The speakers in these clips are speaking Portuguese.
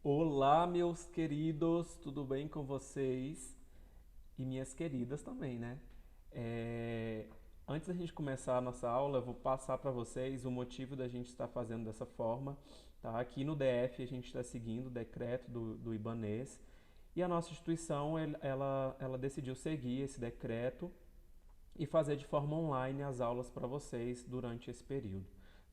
Olá, meus queridos, tudo bem com vocês? E minhas queridas também, né? É, Antes da gente começar a nossa aula, eu vou passar para vocês o motivo da gente estar fazendo dessa forma. Tá? Aqui no DF a gente está seguindo o decreto do Ibanez e a nossa instituição ela decidiu seguir esse decreto e fazer de forma online as aulas para vocês durante esse período.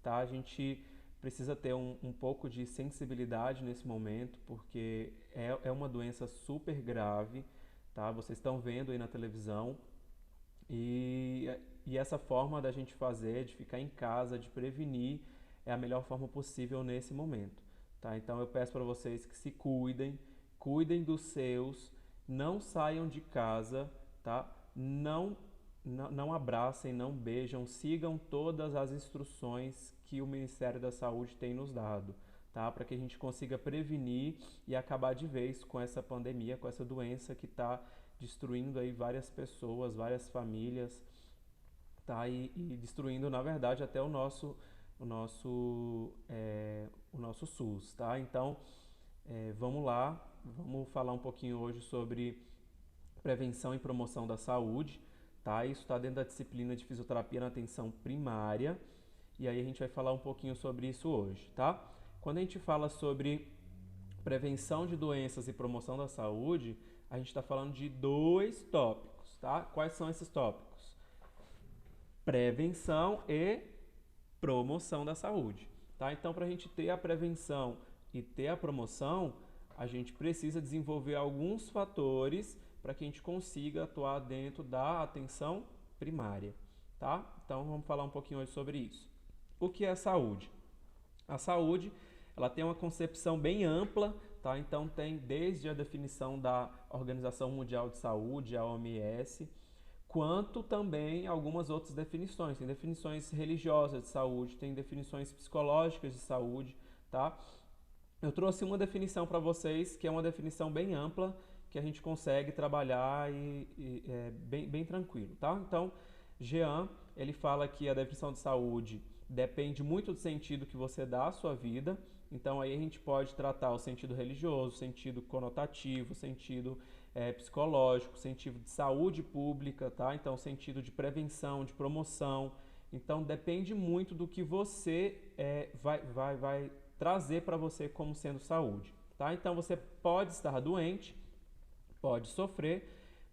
Tá? A gente precisa ter um pouco de sensibilidade nesse momento, porque é uma doença super grave, tá? Vocês estão vendo aí na televisão, e, e essa forma da gente fazer, de ficar em casa, de prevenir, é a melhor forma possível nesse momento. Tá? Então eu peço para vocês que se cuidem, cuidem dos seus, não saiam de casa, tá? Não abracem, não beijam, sigam todas as instruções que o Ministério da Saúde tem nos dado, tá? Para que a gente consiga prevenir e acabar de vez com essa pandemia, com essa doença que está destruindo aí várias pessoas, várias famílias, tá? E destruindo, na verdade, até o nosso SUS, tá? Então, vamos lá, vamos falar um pouquinho hoje sobre prevenção e promoção da saúde, tá? Isso está dentro da disciplina de fisioterapia na atenção primária, e aí a gente vai falar um pouquinho sobre isso hoje, tá? Quando a gente fala sobre prevenção de doenças e promoção da saúde, a gente está falando de dois tópicos, tá? Quais são esses tópicos? Prevenção e promoção da saúde, tá? Então, para a gente ter a prevenção e ter a promoção, a gente precisa desenvolver alguns fatores para que a gente consiga atuar dentro da atenção primária, tá? Então, vamos falar um pouquinho hoje sobre isso. O que é saúde? A saúde, ela tem uma concepção bem ampla, tá? Então tem desde a definição da Organização Mundial de Saúde, a OMS, quanto também algumas outras definições. Tem definições religiosas de saúde, tem definições psicológicas de saúde, tá? Eu trouxe uma definição para vocês, que é uma definição bem ampla, que a gente consegue trabalhar e é bem tranquilo, tá? Então, Jean, ele fala que a definição de saúde depende muito do sentido que você dá à sua vida. Então, aí a gente pode tratar o sentido religioso, o sentido conotativo, o sentido psicológico, o sentido de saúde pública, tá? Então, o sentido de prevenção, de promoção. Então, depende muito do que você vai trazer para você como sendo saúde, tá? Então, você pode estar doente, pode sofrer,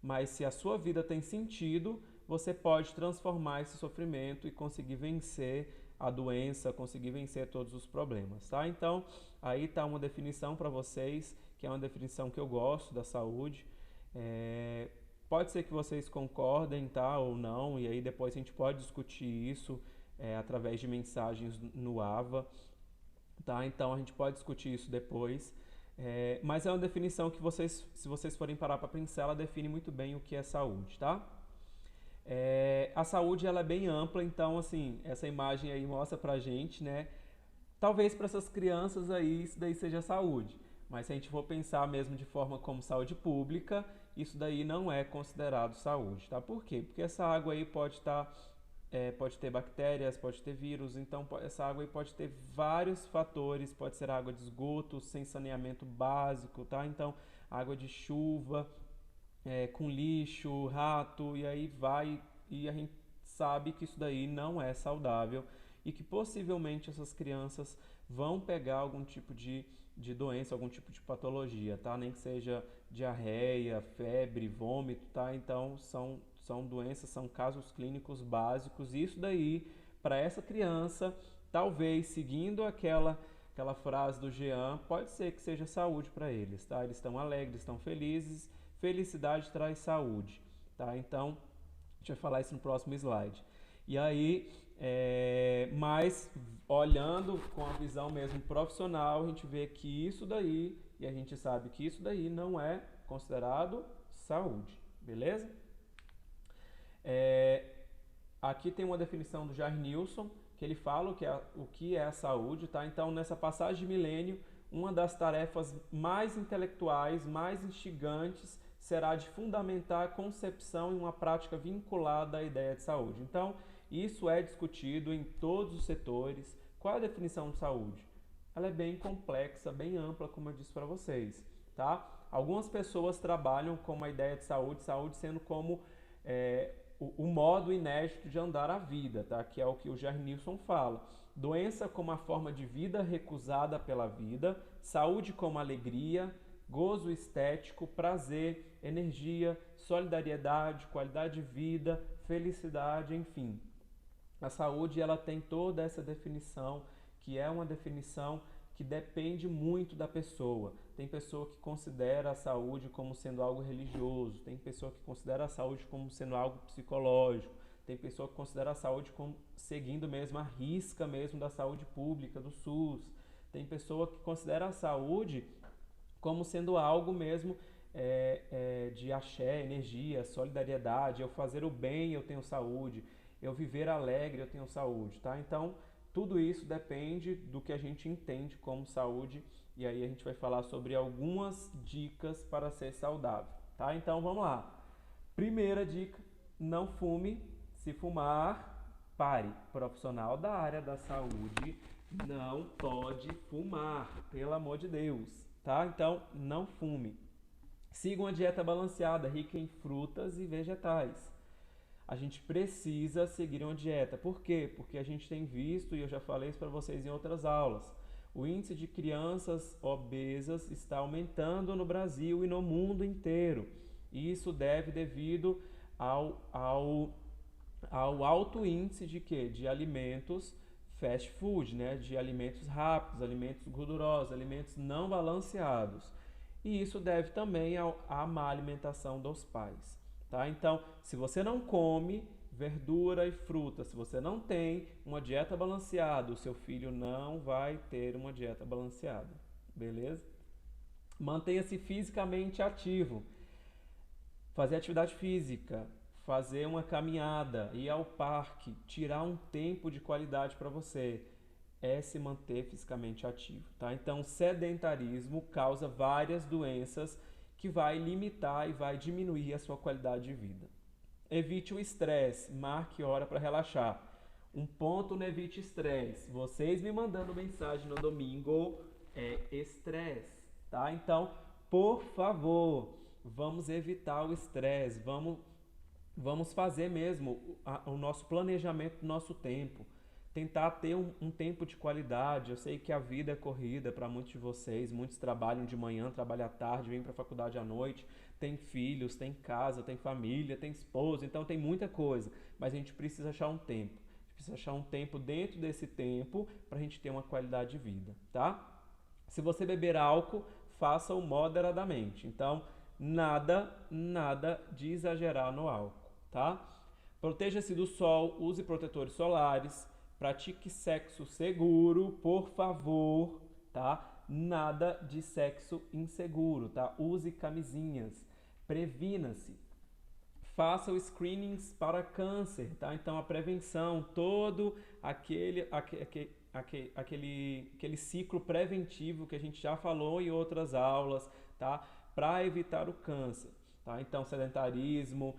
mas se a sua vida tem sentido, você pode transformar esse sofrimento e conseguir vencer a doença, conseguir vencer todos os problemas, tá? Então, aí tá uma definição para vocês, que é uma definição que eu gosto da saúde. É, Pode ser que vocês concordem, tá, ou não, e aí depois a gente pode discutir isso através de mensagens no AVA, tá? Então a gente pode discutir isso depois. Mas é uma definição que vocês, se vocês forem parar para pensar, ela define muito bem o que é saúde, tá? A saúde ela é bem ampla, então assim, essa imagem aí mostra pra gente, né? Talvez para essas crianças aí isso daí seja saúde, mas se a gente for pensar mesmo de forma como saúde pública, isso daí não é considerado saúde, tá? Por quê? Porque essa água aí pode ter bactérias, pode ter vírus, então essa água aí pode ter vários fatores, pode ser água de esgoto sem saneamento básico, tá? Então água de chuva, com lixo, rato, e aí vai, e a gente sabe que isso daí não é saudável e que possivelmente essas crianças vão pegar algum tipo de doença, algum tipo de patologia, tá? Nem que seja diarreia, febre, vômito, tá? Então são doenças, são casos clínicos básicos, e isso daí, para essa criança, talvez seguindo aquela frase do Jean, pode ser que seja saúde para eles, tá? Eles estão alegres, estão felizes. Felicidade traz saúde, tá? Então, a gente vai falar isso no próximo slide. E aí, mas olhando com a visão mesmo profissional, a gente vê que isso daí, e a gente sabe que isso daí não é considerado saúde, beleza? É, Aqui tem uma definição do Jair Nilsson, que ele fala o que é a saúde, tá? Então, nessa passagem de milênio, uma das tarefas mais intelectuais, mais instigantes, será de fundamentar a concepção e uma prática vinculada à ideia de saúde. Então, isso é discutido em todos os setores. Qual é a definição de saúde? ela é bem complexa, bem ampla, como eu disse para vocês, tá? Algumas pessoas trabalham com a ideia de saúde sendo como o modo inédito de andar a vida, tá? Que é o que o Jair Nilsson fala. Doença como a forma de vida recusada pela vida, saúde como alegria, gozo estético, prazer, energia, solidariedade, qualidade de vida, felicidade, enfim. A saúde ela tem toda essa definição, que é uma definição que depende muito da pessoa. Tem pessoa que considera a saúde como sendo algo religioso, tem pessoa que considera a saúde como sendo algo psicológico, tem pessoa que considera a saúde como seguindo mesmo a risca mesmo da saúde pública, do SUS. Tem pessoa que considera a saúde como sendo algo mesmo de axé, energia, solidariedade, eu fazer o bem eu tenho saúde, eu viver alegre eu tenho saúde, tá? Então, tudo isso depende do que a gente entende como saúde e aí a gente vai falar sobre algumas dicas para ser saudável, tá? Então, vamos lá. Primeira dica, não fume. Se fumar, pare. Profissional da área da saúde não pode fumar, pelo amor de Deus, tá? Então, não fume. Siga uma dieta balanceada, rica em frutas e vegetais. A gente precisa seguir uma dieta. Por quê? Porque a gente tem visto, e eu já falei isso para vocês em outras aulas, o índice de crianças obesas está aumentando no Brasil e no mundo inteiro. E isso devido ao alto índice de quê? De alimentos fast food, né? De alimentos rápidos, alimentos gordurosos, alimentos não balanceados. E isso deve também à má alimentação dos pais, tá? Então, se você não come verdura e fruta, se você não tem uma dieta balanceada, o seu filho não vai ter uma dieta balanceada, beleza? Mantenha-se fisicamente ativo. Fazer atividade física, fazer uma caminhada, ir ao parque, tirar um tempo de qualidade para você, é se manter fisicamente ativo, tá? Então, sedentarismo causa várias doenças que vai limitar e vai diminuir a sua qualidade de vida. Evite o estresse, marque hora para relaxar. Um ponto no evite estresse. Vocês me mandando mensagem no domingo é estresse, tá? Então, por favor, vamos evitar o estresse, vamos fazer mesmo o nosso planejamento do nosso tempo. Tentar ter um tempo de qualidade. Eu sei que a vida é corrida para muitos de vocês, muitos trabalham de manhã, trabalham à tarde, vêm para a faculdade à noite, tem filhos, tem casa, tem família, tem esposa, então tem muita coisa, mas a gente precisa achar um tempo. A gente precisa achar um tempo dentro desse tempo para a gente ter uma qualidade de vida, tá? Se você beber álcool, faça-o moderadamente. Então, nada de exagerar no álcool, tá? Proteja-se do sol, use protetores solares, pratique sexo seguro, por favor, tá? Nada de sexo inseguro, tá? Use camisinhas, previna-se, faça os screenings para câncer, tá? Então a prevenção, todo aquele ciclo preventivo que a gente já falou em outras aulas, tá? Para evitar o câncer, tá? Então sedentarismo,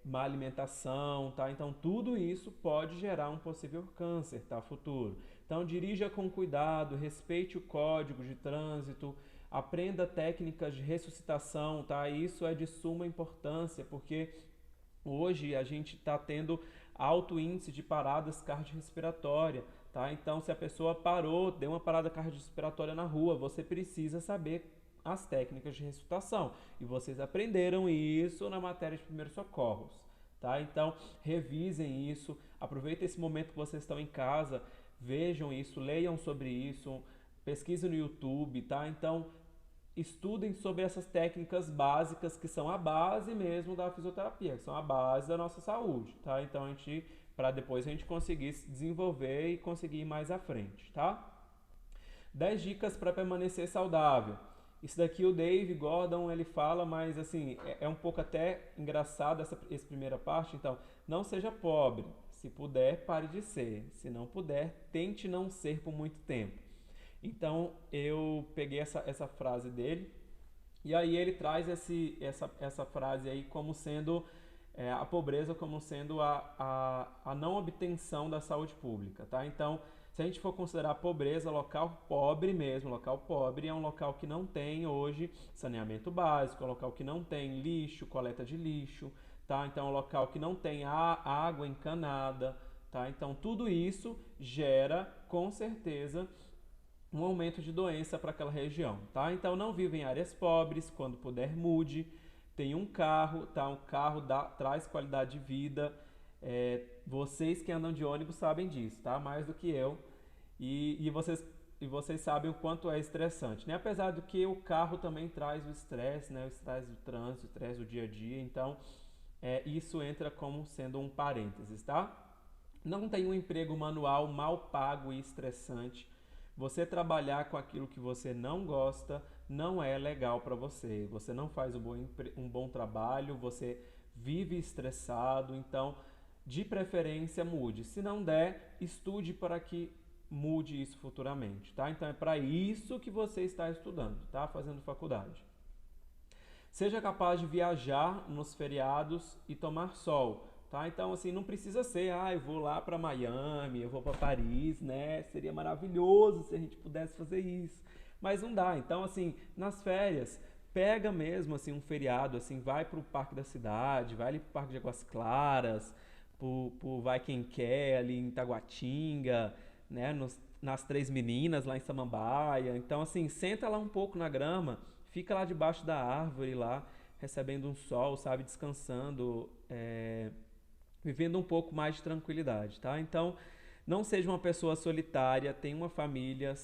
má alimentação, tá? Então tudo isso pode gerar um possível câncer, tá? Futuro. Então dirija com cuidado, respeite o código de trânsito, aprenda técnicas de ressuscitação, tá? Isso é de suma importância porque hoje a gente está tendo alto índice de paradas cardiorrespiratórias, tá? Então se a pessoa parou, deu uma parada cardiorrespiratória na rua, você precisa saber as técnicas de ressuscitação. E vocês aprenderam isso na matéria de primeiros socorros, tá? Então, revisem isso, aproveitem esse momento que vocês estão em casa, vejam isso, leiam sobre isso, pesquisem no YouTube, tá? Então, estudem sobre essas técnicas básicas que são a base mesmo da fisioterapia, que são a base da nossa saúde, tá? Então, para depois a gente conseguir se desenvolver e conseguir ir mais à frente, tá? 10 dicas para permanecer saudável. Isso daqui o Dave Gordon ele fala, mas assim, é um pouco até engraçado essa primeira parte. Então, não seja pobre. Se puder, pare de ser. Se não puder, tente não ser por muito tempo. Então, eu peguei essa frase dele e aí ele traz essa frase aí como sendo a pobreza como sendo a não obtenção da saúde pública, tá? Então, se a gente for considerar pobreza, local pobre mesmo, local pobre é um local que não tem hoje saneamento básico, é um local que não tem lixo, coleta de lixo, tá? Então é um local que não tem água encanada, tá? Então tudo isso gera, com certeza, um aumento de doença para aquela região, tá? Então não vive em áreas pobres, quando puder mude, tem um carro, tá? Um carro traz qualidade de vida. Vocês que andam de ônibus sabem disso, tá? Mais do que eu. E vocês sabem o quanto é estressante, né? Apesar do que o carro também traz o estresse, né? O estresse do trânsito, o estresse do dia a dia. Então, isso entra como sendo um parênteses, tá? Não tem um emprego manual mal pago e estressante. Você trabalhar com aquilo que você não gosta não é legal para você. Você não faz um bom trabalho, você vive estressado, então de preferência mude. Se não der, estude para que mude isso futuramente, tá? Então é para isso que você está estudando, tá? Fazendo faculdade. Seja capaz de viajar nos feriados e tomar sol, tá? Então assim, não precisa ser, eu vou lá para Miami, eu vou para Paris, né? Seria maravilhoso se a gente pudesse fazer isso, mas não dá. Então assim, nas férias, pega mesmo assim um feriado, assim, vai para o Parque da Cidade, vai ali para o Parque de Águas Claras, vai quem quer ali em Taguatinga, né? Nas Três Meninas lá em Samambaia. Então assim, senta lá um pouco na grama, fica lá debaixo da árvore lá, recebendo um sol, sabe, descansando, vivendo um pouco mais de tranquilidade, tá? Então, não seja uma pessoa solitária, tenha uma família.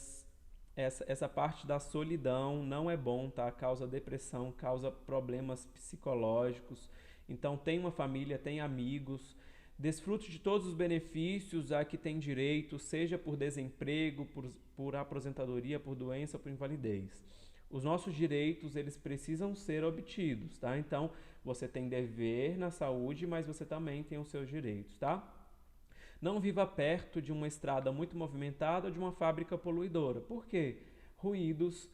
Essa parte da solidão não é bom, tá? Causa depressão, causa problemas psicológicos. Então, tenha uma família, tenha amigos. Desfrute de todos os benefícios a que tem direito, seja por desemprego, por aposentadoria, por doença, por invalidez. Os nossos direitos, eles precisam ser obtidos, tá? Então, você tem dever na saúde, mas você também tem os seus direitos, tá? Não viva perto de uma estrada muito movimentada ou de uma fábrica poluidora. Por quê? Ruídos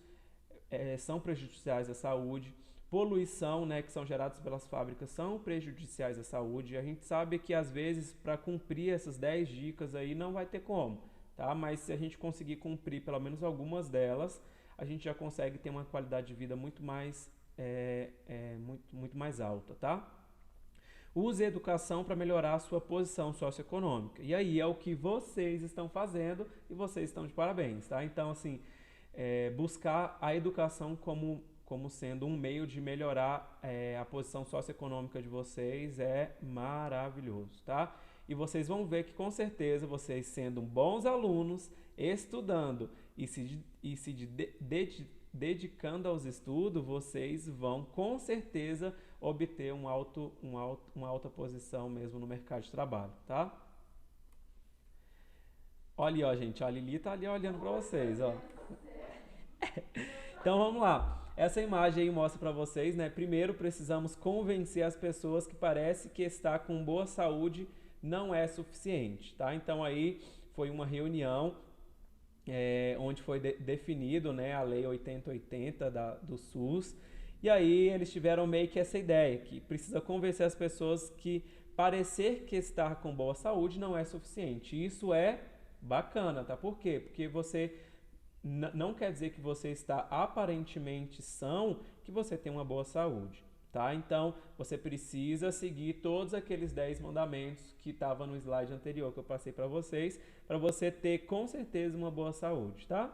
são prejudiciais à saúde. Poluição, né, que são gerados pelas fábricas, são prejudiciais à saúde. A gente sabe que às vezes para cumprir essas 10 dicas aí não vai ter como, tá? Mas se a gente conseguir cumprir pelo menos algumas delas, a gente já consegue ter uma qualidade de vida muito mais muito mais alta, tá? Use a educação para melhorar a sua posição socioeconômica. E aí é o que vocês estão fazendo e vocês estão de parabéns, tá? Então, assim, buscar a educação como sendo um meio de melhorar a posição socioeconômica de vocês é maravilhoso, tá? E vocês vão ver que com certeza vocês sendo bons alunos, estudando e se dedicando aos estudos, vocês vão com certeza obter uma alta posição mesmo no mercado de trabalho, tá? Olha, ó, gente, a Lili tá ali olhando para vocês, ó. Então vamos lá. Essa imagem aí mostra para vocês, né? Primeiro precisamos convencer as pessoas que parece que estar com boa saúde não é suficiente, tá? Então aí foi uma reunião onde foi definido, né, a Lei 8080 do SUS. E aí eles tiveram meio que essa ideia, que precisa convencer as pessoas que parecer que estar com boa saúde não é suficiente. Isso é bacana, tá? Por quê? Porque você não quer dizer que você está aparentemente são, que você tem uma boa saúde, tá? Então, você precisa seguir todos aqueles 10 mandamentos que estavam no slide anterior que eu passei para vocês, para você ter com certeza uma boa saúde, tá?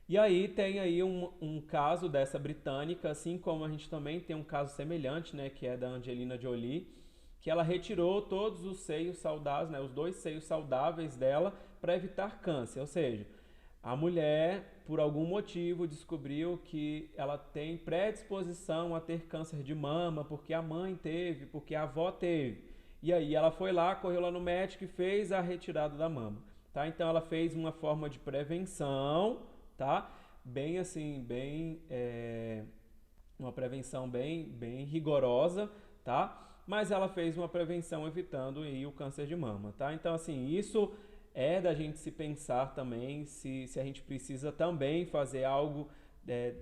E aí tem aí um caso dessa britânica, assim como a gente também tem um caso semelhante, né, que é da Angelina Jolie, que ela retirou todos os seios saudáveis, né, os 2 seios saudáveis dela para evitar câncer, ou seja, a mulher, por algum motivo, descobriu que ela tem predisposição a ter câncer de mama, porque a mãe teve, porque a avó teve. E aí ela foi lá, correu lá no médico e fez a retirada da mama, tá? Então ela fez uma forma de prevenção, tá? Bem assim, uma prevenção bem rigorosa, tá? Mas ela fez uma prevenção evitando aí o câncer de mama, tá? Então assim, isso é da gente se pensar também se a gente precisa também fazer algo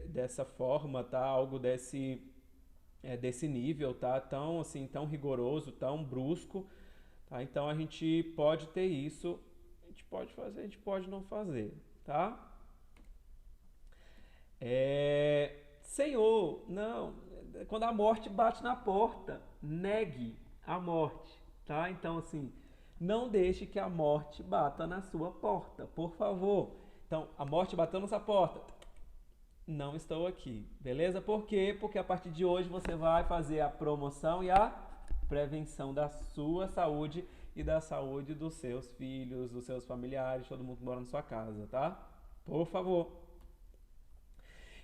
dessa forma, tá? Algo desse nível, tá? Tão assim, tão rigoroso, tão brusco, tá? Então a gente pode ter isso gente pode fazer, a gente pode não fazer, tá? Senhor, não, quando a morte bate na porta, negue a morte, tá? Então, assim, não deixe que a morte bata na sua porta, por favor. Então, a morte bateu na sua porta, não estou aqui, beleza? Por quê? Porque a partir de hoje você vai fazer a promoção e a prevenção da sua saúde e da saúde dos seus filhos, dos seus familiares, todo mundo que mora na sua casa, tá? Por favor.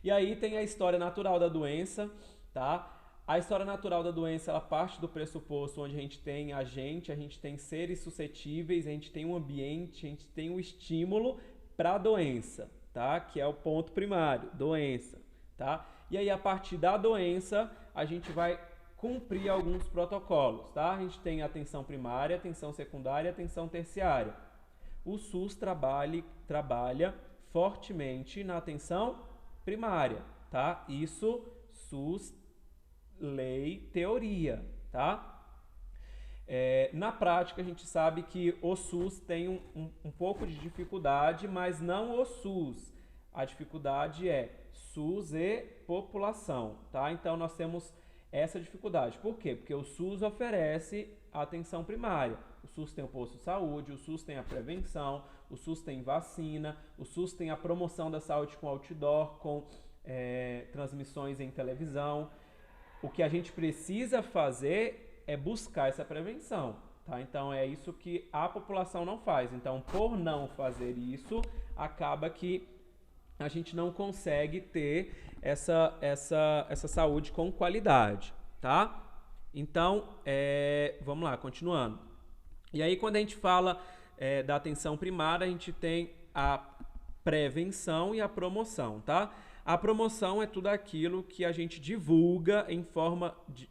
E aí tem a história natural da doença, tá? A história natural da doença, ela parte do pressuposto onde a gente tem seres suscetíveis, a gente tem um ambiente, a gente tem um estímulo para a doença, tá? Que é o ponto primário, doença, tá? E aí a partir da doença, a gente vai cumprir alguns protocolos, tá? A gente tem atenção primária, atenção secundária, atenção terciária. O SUS trabalha fortemente na atenção primária, tá? Isso, SUS, lei, teoria, tá? Na prática, a gente sabe que o SUS tem um pouco de dificuldade, mas não o SUS. A dificuldade é SUS e população, tá? Então, nós temos essa dificuldade. Por quê? Porque o SUS oferece a atenção primária. O SUS tem o posto de saúde, o SUS tem a prevenção, o SUS tem vacina, o SUS tem a promoção da saúde com outdoor, com transmissões em televisão. O que a gente precisa fazer é buscar essa prevenção, tá? Então é isso que a população não faz. Então, por não fazer isso, acaba que a gente não consegue ter essa saúde com qualidade, tá? Então, vamos lá, continuando. E aí, quando a gente fala da atenção primária, a gente tem a prevenção e a promoção, tá? A promoção é tudo aquilo que a gente divulga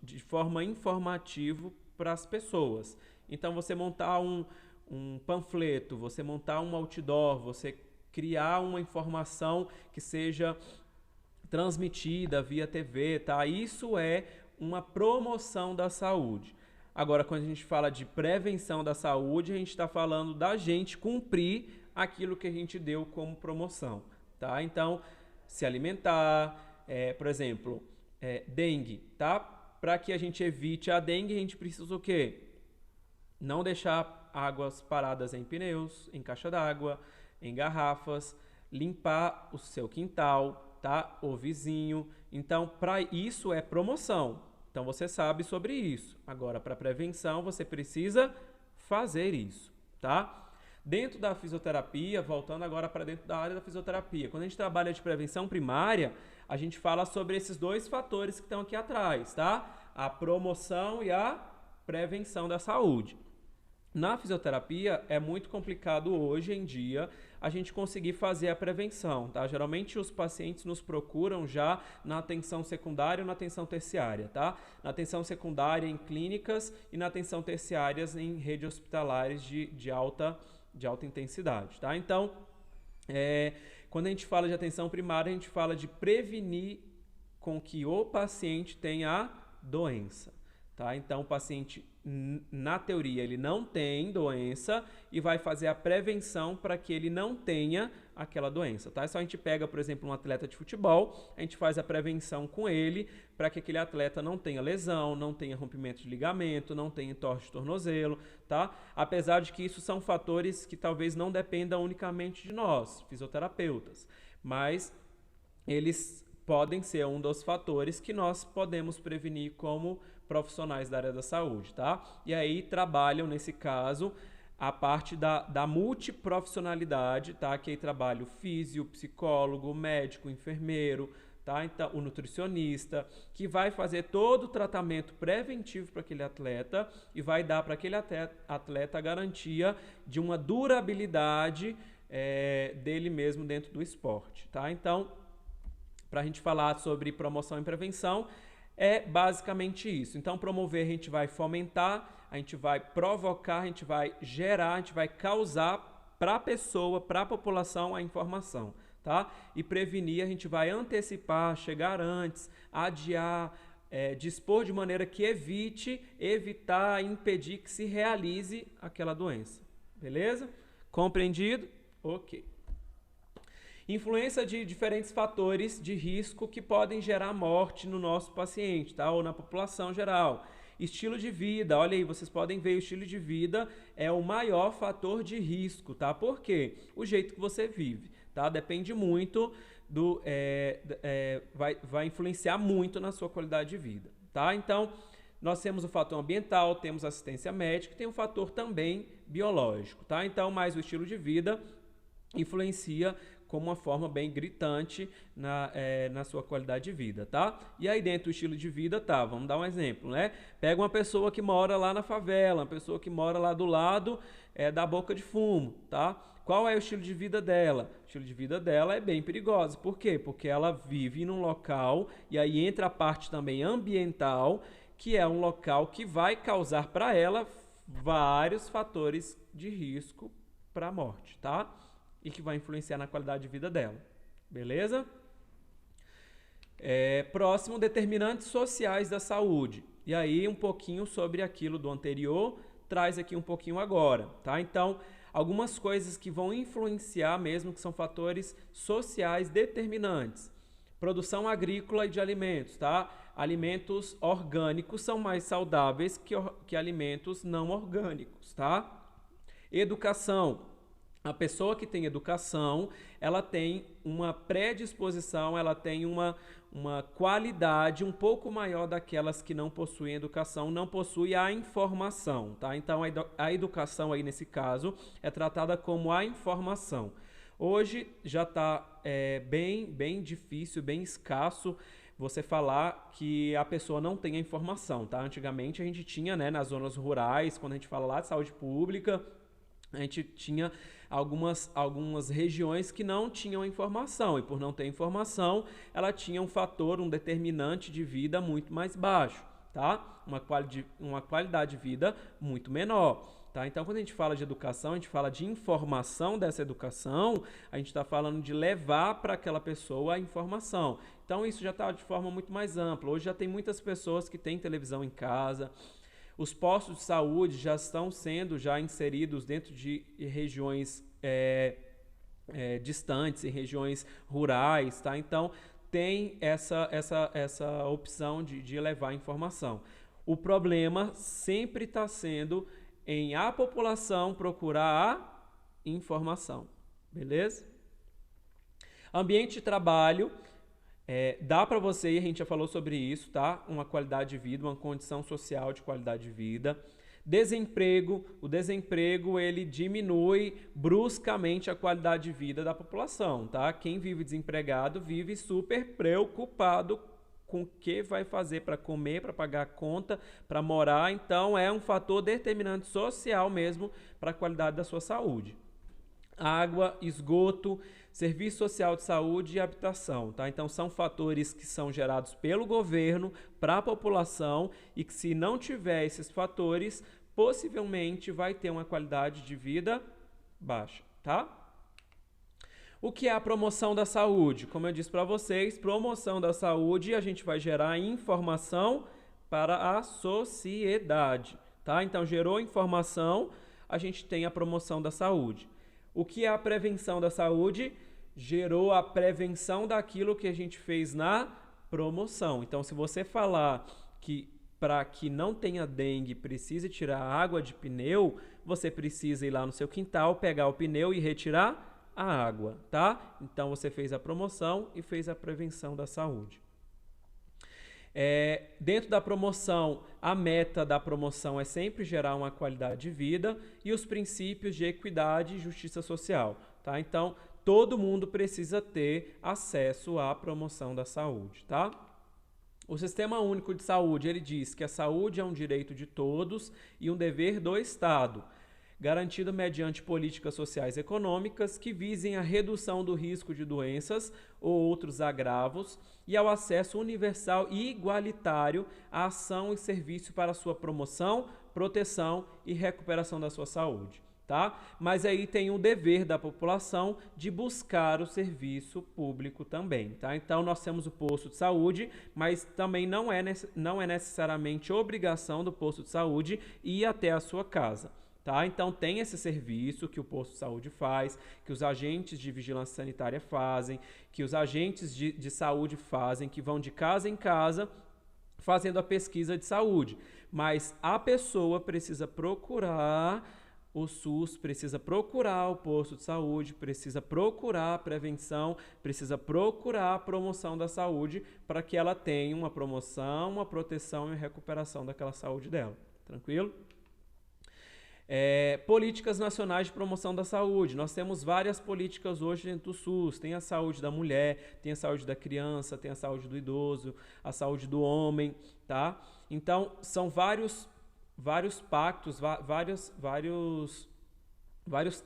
de forma informativa para as pessoas. Então, você montar um panfleto, você montar um outdoor, você criar uma informação que seja transmitida via TV, tá? Isso é uma promoção da saúde. Agora, quando a gente fala de prevenção da saúde, a gente está falando da gente cumprir aquilo que a gente deu como promoção, tá? Então, se alimentar, por exemplo, dengue, tá? Para que a gente evite a dengue, a gente precisa o quê? Não deixar águas paradas em pneus, em caixa d'água, em garrafas, limpar o seu quintal, tá? O vizinho. Então, para isso é promoção. Então, você sabe sobre isso. Agora, para prevenção, você precisa fazer isso, tá? Dentro da fisioterapia, voltando agora para dentro da área da fisioterapia, quando a gente trabalha de prevenção primária, a gente fala sobre esses dois fatores que estão aqui atrás, tá? A promoção e a prevenção da saúde. Na fisioterapia, é muito complicado hoje em dia a gente conseguir fazer a prevenção, tá? Geralmente os pacientes nos procuram já na atenção secundária ou na atenção terciária, tá? Na atenção secundária em clínicas e na atenção terciária em redes hospitalares de alta intensidade, tá? Então, quando a gente fala de atenção primária, a gente fala de prevenir com que o paciente tenha a doença, tá? Então, o paciente, na teoria, ele não tem doença e vai fazer a prevenção para que ele não tenha aquela doença, tá? Só a gente pega, por exemplo, um atleta de futebol, a gente faz a prevenção com ele para que aquele atleta não tenha lesão, não tenha rompimento de ligamento, não tenha entorse de tornozelo, tá? Apesar de que isso são fatores que talvez não dependam unicamente de nós, fisioterapeutas, mas eles podem ser um dos fatores que nós podemos prevenir como profissionais da área da saúde, tá? E aí trabalham, nesse caso, a parte da multiprofissionalidade, tá? Que aí trabalha o físio, psicólogo, médico, enfermeiro, tá? Então, o nutricionista, que vai fazer todo o tratamento preventivo para aquele atleta e vai dar para aquele atleta a garantia de uma durabilidade dele mesmo dentro do esporte, tá? Então, para a gente falar sobre promoção e prevenção, é basicamente isso. Então, promover, a gente vai fomentar, a gente vai provocar, a gente vai gerar, a gente vai causar para a pessoa, para a população, a informação, tá? E prevenir, a gente vai antecipar, chegar antes, adiar, dispor de maneira que evitar, impedir que se realize aquela doença, beleza? Compreendido? Ok. Influência de diferentes fatores de risco que podem gerar morte no nosso paciente, tá? Ou na população geral. Estilo de vida, olha aí, vocês podem ver, o estilo de vida é o maior fator de risco, tá? Por quê? O jeito que você vive, tá? Depende muito vai influenciar muito na sua qualidade de vida, tá? Então, nós temos o fator ambiental, temos assistência médica, tem um fator também biológico, tá? Então, mais o estilo de vida influencia como uma forma bem gritante na sua qualidade de vida, tá? E aí dentro do estilo de vida, tá, vamos dar um exemplo, né? Pega uma pessoa que mora lá na favela, uma pessoa que mora lá do lado da boca de fumo, tá? Qual é o estilo de vida dela? O estilo de vida dela é bem perigoso. Por quê? Porque ela vive num local, e aí entra a parte também ambiental, que é um local que vai causar para ela vários fatores de risco para a morte, tá? E que vai influenciar na qualidade de vida dela. Beleza? Próximo, determinantes sociais da saúde. E aí um pouquinho sobre aquilo do anterior, traz aqui um pouquinho agora, tá? Então, algumas coisas que vão influenciar mesmo, que são fatores sociais determinantes. Produção agrícola e de alimentos, tá? Alimentos orgânicos são mais saudáveis que alimentos não orgânicos, tá? Educação. A pessoa que tem educação, ela tem uma predisposição, ela tem uma qualidade um pouco maior daquelas que não possuem educação, não possuem a informação, tá? Então, a educação aí nesse caso é tratada como a informação. Hoje já está bem difícil, bem escasso você falar que a pessoa não tem a informação, tá? Antigamente a gente tinha, né, nas zonas rurais, quando a gente fala lá de saúde pública, a gente tinha algumas regiões que não tinham informação, e por não ter informação, ela tinha um fator, um determinante de vida muito mais baixo, tá? Uma qualidade de vida muito menor, tá? Então, quando a gente fala de educação, a gente fala de informação dessa educação, a gente está falando de levar para aquela pessoa a informação. Então, isso já está de forma muito mais ampla. Hoje já tem muitas pessoas que têm televisão em casa. Os postos de saúde já estão sendo inseridos dentro de regiões distantes, em regiões rurais, tá? Então, tem essa opção de levar informação. O problema sempre está sendo em a população procurar a informação, beleza? Ambiente de trabalho. Dá para você, e a gente já falou sobre isso, tá? Uma qualidade de vida, uma condição social de qualidade de vida. Desemprego, o desemprego ele diminui bruscamente a qualidade de vida da população, tá? Quem vive desempregado vive super preocupado com o que vai fazer para comer, para pagar a conta, para morar. Então é um fator determinante social mesmo para a qualidade da sua saúde. Água, esgoto, serviço social de saúde e habitação, tá? Então são fatores que são gerados pelo governo para a população e que se não tiver esses fatores, possivelmente vai ter uma qualidade de vida baixa, tá? O que é a promoção da saúde? Como eu disse para vocês, promoção da saúde, a gente vai gerar informação para a sociedade, tá? Então gerou informação, a gente tem a promoção da saúde. O que é a prevenção da saúde? Gerou a prevenção daquilo que a gente fez na promoção. Então, se você falar que para que não tenha dengue precise tirar água de pneu, você precisa ir lá no seu quintal, pegar o pneu e retirar a água, tá? Então, você fez a promoção e fez a prevenção da saúde. Dentro da promoção, a meta da promoção é sempre gerar uma qualidade de vida e os princípios de equidade e justiça social, tá? Então, todo mundo precisa ter acesso à promoção da saúde, tá? O Sistema Único de Saúde, ele diz que a saúde é um direito de todos e um dever do Estado, garantido mediante políticas sociais e econômicas que visem a redução do risco de doenças ou outros agravos e ao acesso universal e igualitário à ação e serviço para sua promoção, proteção e recuperação da sua saúde, tá? Mas aí tem o dever da população de buscar o serviço público também, tá? Então nós temos o posto de saúde, mas também não é necessariamente obrigação do posto de saúde ir até a sua casa. tá? Então tem esse serviço que o posto de saúde faz, que os agentes de vigilância sanitária fazem, que os agentes de saúde fazem, que vão de casa em casa fazendo a pesquisa de saúde. Mas a pessoa precisa procurar o SUS, precisa procurar o posto de saúde, precisa procurar a prevenção, precisa procurar a promoção da saúde para que ela tenha uma promoção, uma proteção e recuperação daquela saúde dela. Tranquilo? Políticas nacionais de promoção da saúde. Nós temos várias políticas hoje dentro do SUS. Tem a saúde da mulher, tem a saúde da criança, tem a saúde do idoso, a saúde do homem, tá? Então, são vários pactos, vários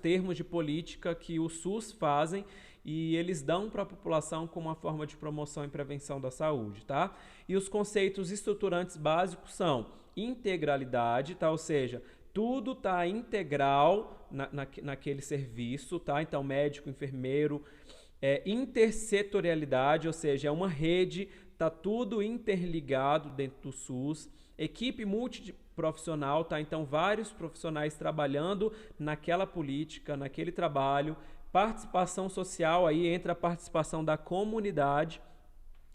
termos de política que o SUS fazem e eles dão para a população como uma forma de promoção e prevenção da saúde, tá? E os conceitos estruturantes básicos são integralidade, tá? Ou seja, tudo está integral naquele serviço, tá? Então, médico, enfermeiro, intersetorialidade, ou seja, é uma rede, tá tudo interligado dentro do SUS. Equipe multiprofissional, tá? Então, vários profissionais trabalhando naquela política, naquele trabalho. Participação social, aí entra a participação da comunidade.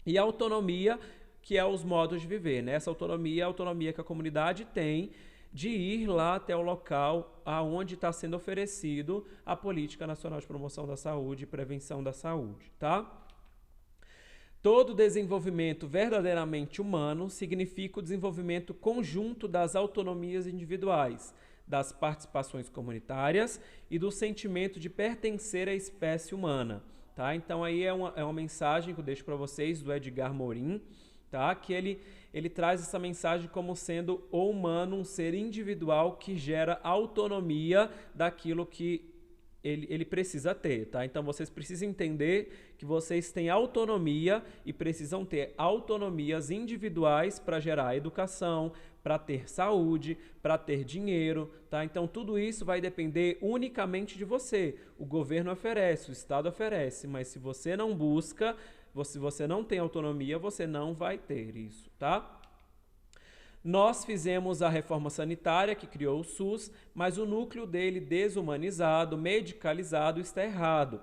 E autonomia, que é os modos de viver, né? Essa autonomia é a autonomia que a comunidade tem de ir lá até o local aonde está sendo oferecido a Política Nacional de Promoção da Saúde e Prevenção da Saúde, tá? Todo desenvolvimento verdadeiramente humano significa o desenvolvimento conjunto das autonomias individuais, das participações comunitárias e do sentimento de pertencer à espécie humana, tá? Então aí é uma mensagem que eu deixo para vocês do Edgar Morin, tá? Que ele traz essa mensagem como sendo o humano um ser individual que gera autonomia daquilo que ele precisa ter, tá? Então vocês precisam entender que vocês têm autonomia e precisam ter autonomias individuais para gerar educação, para ter saúde, para ter dinheiro, tá? Então tudo isso vai depender unicamente de você. O governo oferece, o Estado oferece, mas se você não busca, se você não tem autonomia, você não vai ter isso, tá? Nós fizemos a reforma sanitária que criou o SUS, mas o núcleo dele desumanizado, medicalizado, está errado.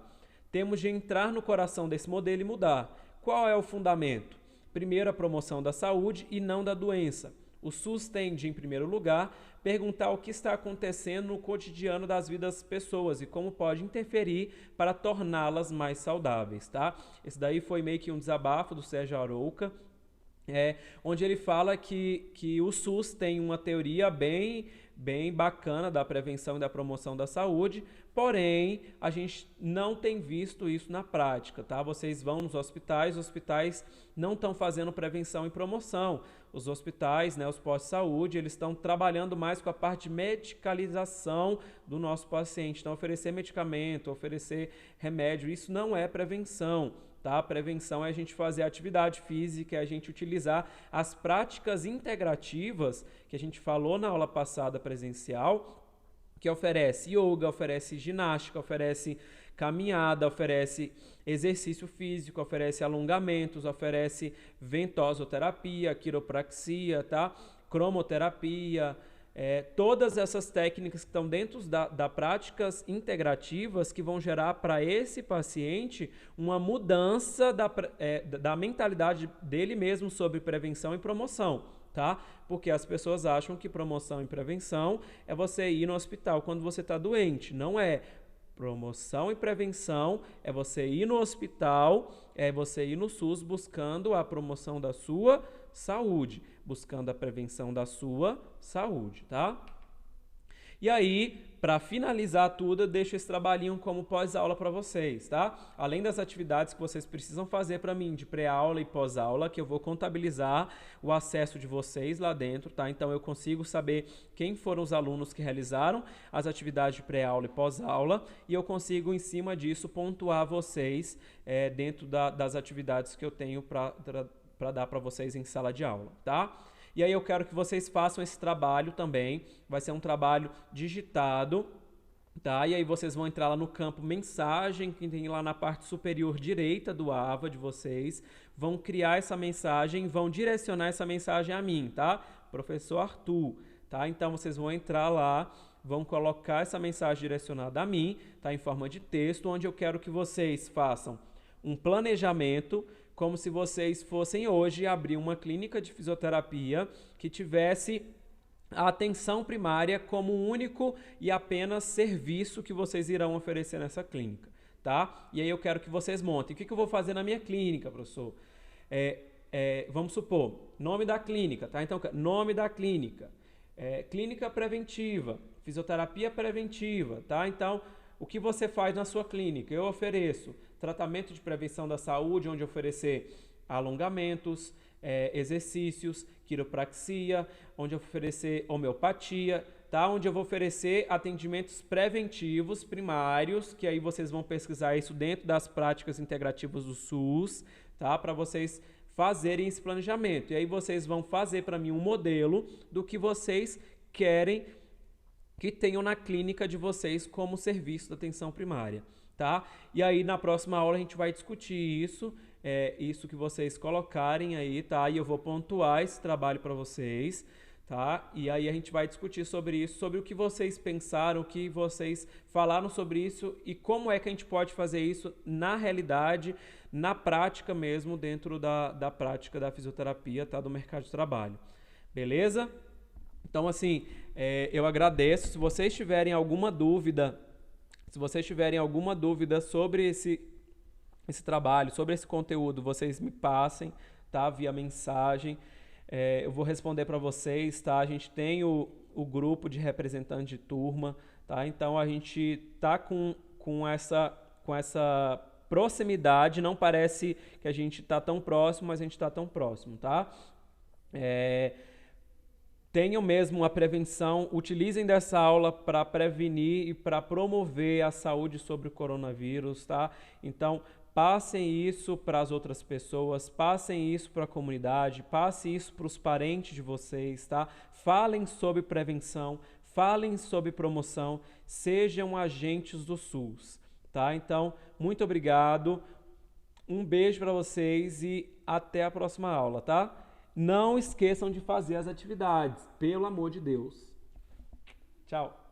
Temos de entrar no coração desse modelo e mudar. Qual é o fundamento? Primeiro, a promoção da saúde e não da doença. O SUS tem de, em primeiro lugar, perguntar o que está acontecendo no cotidiano das vidas das pessoas e como pode interferir para torná-las mais saudáveis, tá? Esse daí foi meio que um desabafo do Sérgio Arouca, onde ele fala que o SUS tem uma teoria bem bacana da prevenção e da promoção da saúde, porém, a gente não tem visto isso na prática, tá? Vocês vão nos hospitais, os hospitais não estão fazendo prevenção e promoção. Os hospitais, né, os postos de saúde, eles estão trabalhando mais com a parte de medicalização do nosso paciente. Então, oferecer medicamento, oferecer remédio, isso não é prevenção. Tá? A prevenção é a gente fazer atividade física, é a gente utilizar as práticas integrativas que a gente falou na aula passada presencial, que oferece yoga, oferece ginástica, oferece caminhada, oferece exercício físico, oferece alongamentos, oferece ventosoterapia, quiropraxia, tá? Cromoterapia, todas essas técnicas que estão dentro da práticas integrativas que vão gerar para esse paciente uma mudança da mentalidade dele mesmo sobre prevenção e promoção, tá? Porque as pessoas acham que promoção e prevenção é você ir no hospital quando você está doente. Não é. Promoção e prevenção é você ir no hospital, é você ir no SUS buscando a promoção da sua saúde, buscando a prevenção da sua saúde, tá? E aí, para finalizar tudo, eu deixo esse trabalhinho como pós-aula para vocês, tá? Além das atividades que vocês precisam fazer para mim de pré-aula e pós-aula, que eu vou contabilizar o acesso de vocês lá dentro, tá? Então eu consigo saber quem foram os alunos que realizaram as atividades de pré-aula e pós-aula e eu consigo, em cima disso, pontuar vocês dentro das atividades que eu tenho para dar para vocês em sala de aula, tá? E aí eu quero que vocês façam esse trabalho também, vai ser um trabalho digitado, tá? E aí vocês vão entrar lá no campo mensagem, que tem lá na parte superior direita do AVA de vocês, vão criar essa mensagem, vão direcionar essa mensagem a mim, tá? Professor Arthur, tá? Então vocês vão entrar lá, vão colocar essa mensagem direcionada a mim, tá? Em forma de texto, onde eu quero que vocês façam um planejamento, como se vocês fossem hoje abrir uma clínica de fisioterapia que tivesse a atenção primária como único e apenas serviço que vocês irão oferecer nessa clínica, tá? E aí eu quero que vocês montem. O que eu vou fazer na minha clínica, professor? Vamos supor, nome da clínica, tá? Então, nome da clínica, clínica preventiva, fisioterapia preventiva, tá? Então, o que você faz na sua clínica? Eu ofereço tratamento de prevenção da saúde, onde oferecer alongamentos, exercícios, quiropraxia, onde eu vou oferecer homeopatia, tá? Onde eu vou oferecer atendimentos preventivos primários, que aí vocês vão pesquisar isso dentro das práticas integrativas do SUS, tá? Para vocês fazerem esse planejamento. E aí vocês vão fazer para mim um modelo do que vocês querem que tenham na clínica de vocês como serviço da atenção primária, tá? E aí na próxima aula a gente vai discutir isso, isso que vocês colocarem aí, tá? E eu vou pontuar esse trabalho para vocês, tá? E aí a gente vai discutir sobre isso, sobre o que vocês pensaram, o que vocês falaram sobre isso e como é que a gente pode fazer isso na realidade, na prática mesmo, dentro da prática da fisioterapia, tá? Do mercado de trabalho. Beleza? Então, assim, eu agradeço. Se vocês tiverem alguma dúvida, sobre esse trabalho, sobre esse conteúdo, vocês me passem, tá? Via mensagem. Eu vou responder para vocês, tá? A gente tem o grupo de representantes de turma, tá? Então, a gente tá com essa proximidade. Não parece que a gente tá tão próximo, mas a gente tá tão próximo, tá? Tenham mesmo a prevenção, utilizem dessa aula para prevenir e para promover a saúde sobre o coronavírus, tá? Então, passem isso para as outras pessoas, passem isso para a comunidade, passem isso para os parentes de vocês, tá? Falem sobre prevenção, falem sobre promoção, sejam agentes do SUS, tá? Então, muito obrigado, um beijo para vocês e até a próxima aula, tá? Não esqueçam de fazer as atividades, pelo amor de Deus. Tchau.